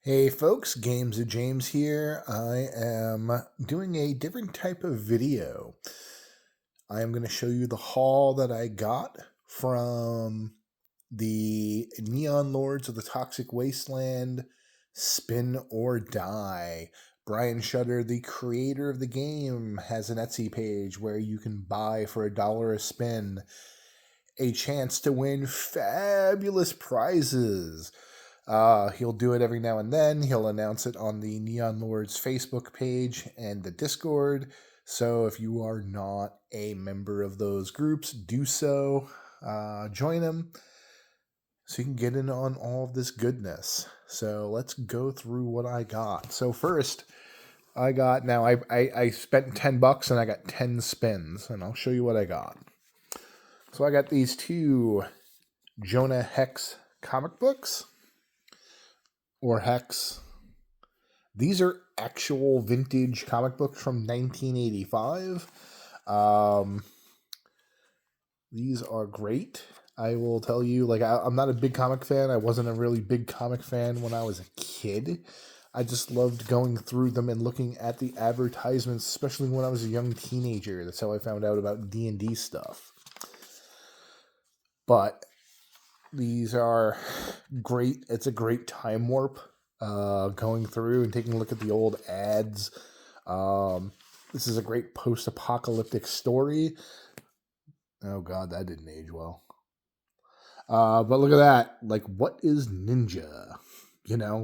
Hey folks, Games of James here. I am doing a different type of video. I am going to show you the haul that I got from the Neon Lords of the Toxic Wasteland Spin or Die. Brian Shutter, the creator of the game, has an Etsy page where you can buy for $1 a spin a chance to win fabulous prizes. He'll do it every now and then. He'll announce it on the Neon Lords Facebook page and the Discord. So if you are not a member of those groups, do so. Join them so you can get in on all of this goodness. So let's go through what I got. So first, I spent $10 and I got 10 spins, and I'll show you what I got. So I got these two Jonah Hex comic books. Or Hex. These are actual vintage comic books from 1985. These are great. I will tell you, I'm not a big comic fan. I wasn't a really big comic fan when I was a kid. I just loved going through them and looking at the advertisements, especially when I was a young teenager. That's how I found out about D&D stuff. But these are great. It's a great time warp. Going through and taking a look at the old ads. This is a great post-apocalyptic story. Oh god, that didn't age well. But look at that. Like, what is ninja? You know,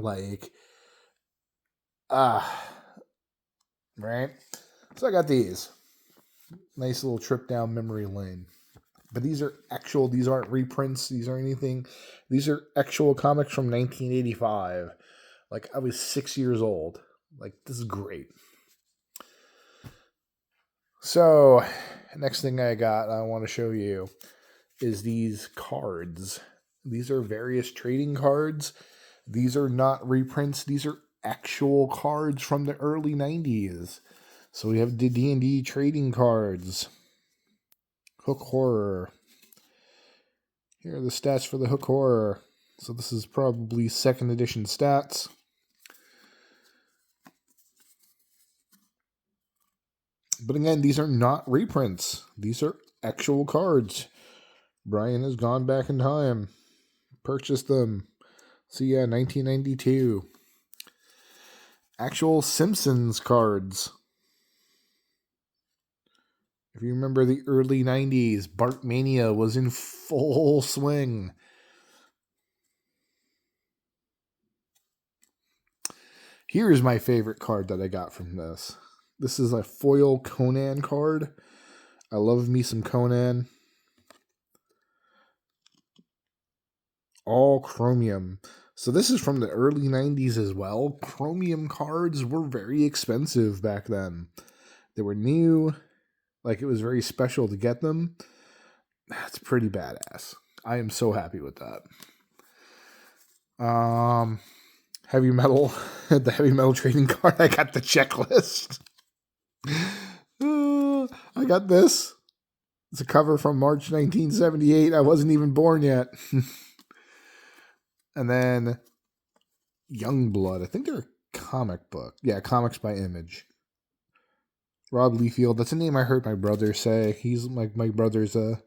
right? So I got these. Nice little trip down memory lane. But these are actual, these aren't reprints, these aren't anything. These are actual comics from 1985. Like, I was 6 years old. Like, this is great. So, next thing I want to show you is these cards. These are various trading cards. These are not reprints. These are actual cards from the early 90s. So we have the D&D trading cards. Hook Horror. Here are the stats for the Hook Horror. So this is probably 2nd edition stats. But again, these are not reprints. These are actual cards. Brian has gone back in time, purchased them. So yeah, 1992. Actual Simpsons cards. If you remember the early 90s, Bartmania was in full swing. Here's my favorite card that I got from this. This is a foil Conan card. I love me some Conan. All chromium. So this is from the early 90s as well. Chromium cards were very expensive back then. They were new. Like, it was very special to get them. That's pretty badass. I am so happy with that. Heavy metal. The heavy metal trading card. I got the checklist. I got this. It's a cover from March 1978. I wasn't even born yet. And then Youngblood. I think they're a comic book. Yeah, Comics by Image. Rob Liefeld. That's a name I heard my brother say. He's my brother's a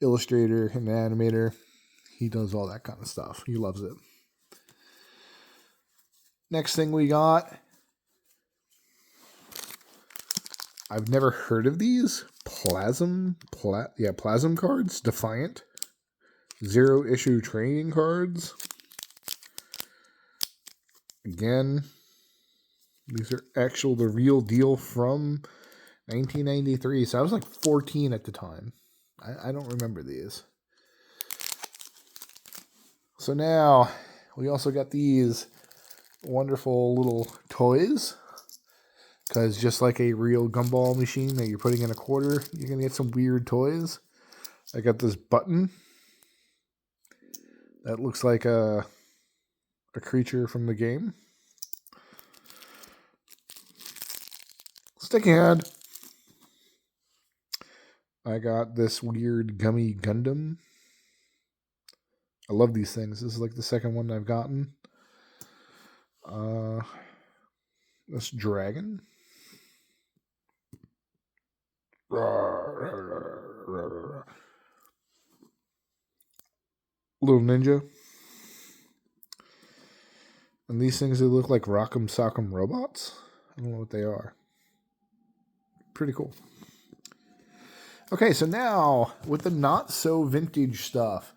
illustrator and animator. He does all that kind of stuff. He loves it. Next thing we got. I've never heard of these. Plasm cards. Defiant. 0 issue trading cards. Again, these are the real deal from 1993. So I was like 14 at the time. I don't remember these. So now we also got these wonderful little toys. Because just like a real gumball machine that you're putting in a quarter, you're going to get some weird toys. I got this button that looks like a creature from the game. Sticky head. I got this weird gummy Gundam. I love these things. This is like the second one I've gotten. This dragon. Little ninja. And these things, they look like Rock'em Sock'em robots. I don't know what they are. Pretty cool. Okay, so now with the not so vintage stuff,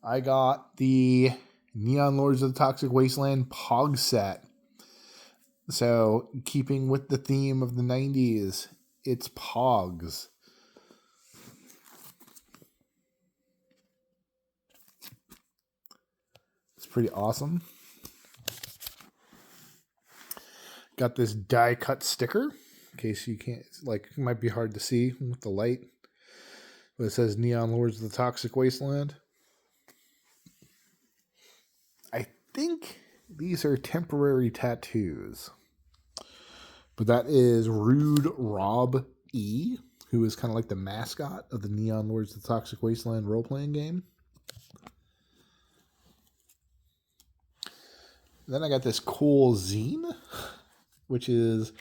I got the Neon Lords of the Toxic Wasteland Pog set. So keeping with the theme of the 90s, it's Pogs. It's pretty awesome. Got this die cut sticker in case you can't, like, it might be hard to see with the light. But it says Neon Lords of the Toxic Wasteland. I think these are temporary tattoos. But that is Rude Rob E, who is kind of like the mascot of the Neon Lords of the Toxic Wasteland role-playing game. Then I got this cool zine, which is,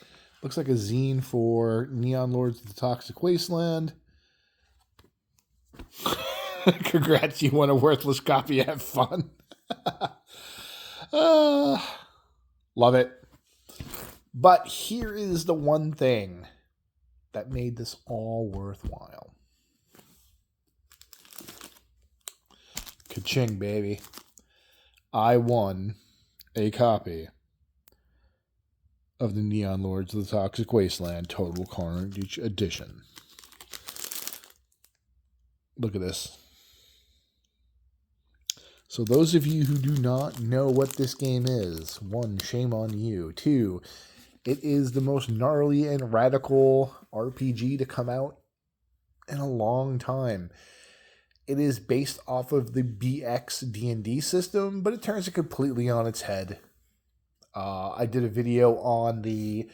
looks like a zine for Neon Lords of the Toxic Wasteland. Congrats, you won a worthless copy. Have fun. Love it. But here is the one thing that made this all worthwhile. Ka-ching, baby. I won a copy of the Neon Lords of the Toxic Wasteland Total Carnage Edition. Look at this. So those of you who do not know what this game is, 1, shame on you. 2, it is the most gnarly and radical RPG to come out in a long time. It is based off of the BX D&D system, but it turns it completely on its head. I did a video on the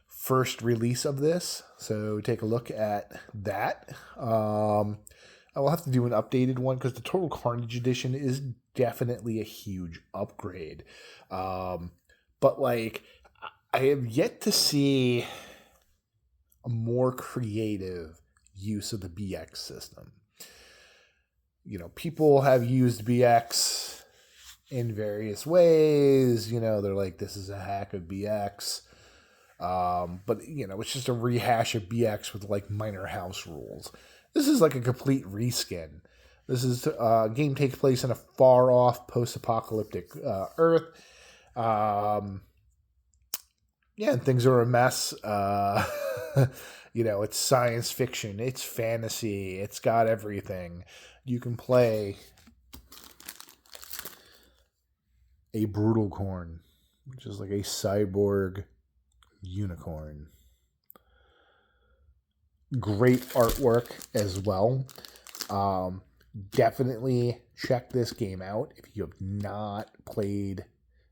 first release of this, so take a look at that. I will have to do an updated one because the Total Carnage Edition is definitely a huge upgrade. But like, I have yet to see a more creative use of the BX system. You know, people have used BX in various ways. You know, they're like, this is a hack of BX. But, you know, it's just a rehash of BX with like minor house rules. This is like a complete reskin. This is game takes place in a far-off post-apocalyptic Earth. Yeah, and things are a mess. You know, it's science fiction. It's fantasy. It's got everything. You can play a brutal corn, which is like a cyborg unicorn. Great artwork as well. Definitely check this game out if you have not played.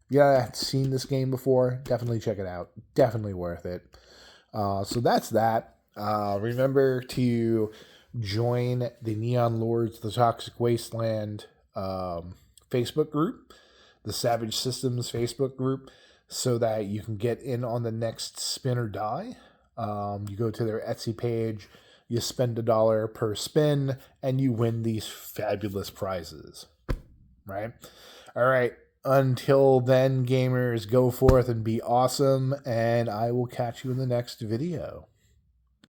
Yeah, seen this game before. Definitely check it out. Definitely worth it. So that's that. Remember to join the Neon Lords of the Toxic Wasteland Facebook group, the Savage Systems Facebook group, so that you can get in on the next spin or die. You go to their Etsy page, you spend $1 per spin, and you win these fabulous prizes. Right? All right. Until then, gamers, go forth and be awesome, and I will catch you in the next video.